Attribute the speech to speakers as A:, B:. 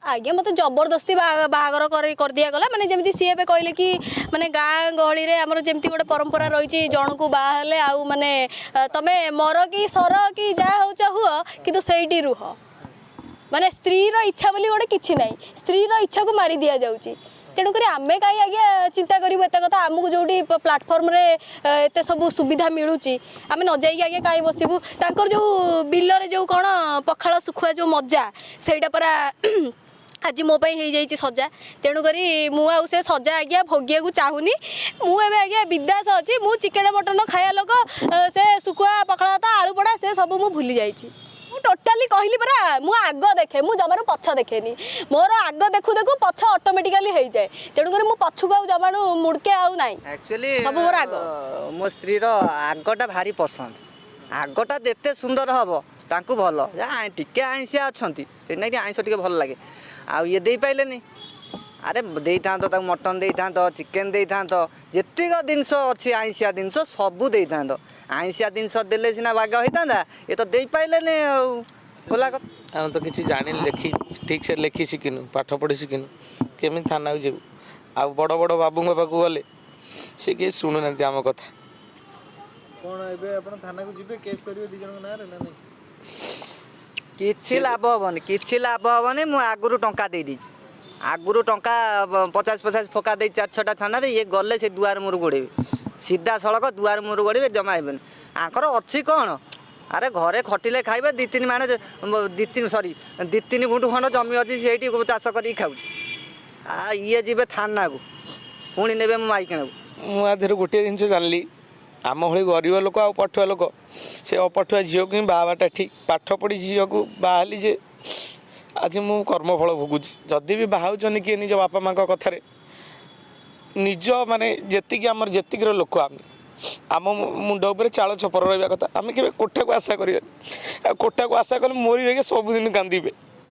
A: आज्ञा मत जबरदस्ती बाहागर कर दिया गला माने जमी सी ए कहले कि माने गाँ गहली रे आमर जमती गोटे परंपरा रही जन को बाहले आउ माने तमे मर कि सर कि जहाँ हो हुआ कि सही रुह माने स्त्री इच्छा बोली गोटे किसी ना स्त्री इच्छा को मारी दि जाऊँगी तेणुक आम कहीं आज्ञा चिंता करूँ एत कथा आमको जो प्लाटफर्म एत सब सुविधा मिलूँ आम न जाइए आज्ञा कहीं बसबू तर जो बिलर जो कौन पखाड़ सुखुआ जो मजा से परा आज मो हो जाइए सजा तेणुक मुझे सजा आज्ञा भोगिया को चाहूनी मुझे आज्ञा विदास अच्छी मु चिकेन मटन खाया लोक से सुखुआ पखाड़ा भात आलू पड़ा से सब मुझे भूली जाइए टोटाली कहली परा मु आग देखे मु जमार पछ देखेनी मोर आग देखु देखु पछ ऑटोमेटिकली हो जाए तेणुक मु पछुक आउ जमाणु मुड़के आउ नाई
B: एक्चुअली
A: सब मोर आग
B: मो स्त्री रो आगटा भारी पसंद आगटा जेते सुंदर हबो तांकु भलो टिके आइंसिया अछंती से नै आइंस टिके भल लागे आ ये दे पाइलेनी अरे दे थांतो ताकु मटन दे थांतो चिकेन दे थांतो जेतिक जिनस अच्छी आइंसिया जिनस सबू दे थांतो आइंसिया जिनस देले सिना बाग होइतांदा ये तो दे पाइलेनी बोला कथा
C: हम तो किसी जानी लिखी ठीक से लिखी शिखिनु पाठ पढ़ी शिखिनु केमी थाना को जीव आ बड़ बड़ बाबू पाक गले सी किए शुणु ना आम कथा
D: कौन एबे अपन थाना को जीवे केस करिवे दी जन ना रे ना नहीं
B: किछि लाभ हबनी मु आगुरु टंका दे दीची आगुरु टंका 50-50 फोका दे 4-6टा थाना रे ये गले से दुआर मुर गोड़ेबे सीधा सड़क दुआर मुर गोड़ेबे जमा हेबेन आकर अच्छी कौन अरे घरे खटिले खाइबे 2-3 माने 2-3 गुंठु खंड जमी अच्छी सेठी चाष कर खाऊ आ ये जीवे थाना को पुणी नेबे मो माइक
C: मुझे गोटे जिन जानली आम भाई गरीब लोक आ पठुआ लोक से अपठुआ झील को बाहटा ठीक पाठ पढ़ी झील को बाहली जे आज मु कर्मफल भोगुची जदि भी बाहाउचनी किए निज बापा माँ कथार निज माने जी आमर जी लोक आम मुंड उपर चाल छपर रहा कथा आम के कोठा को आशा करा कोठा को आशा कले मोरी सबुदिन कांदे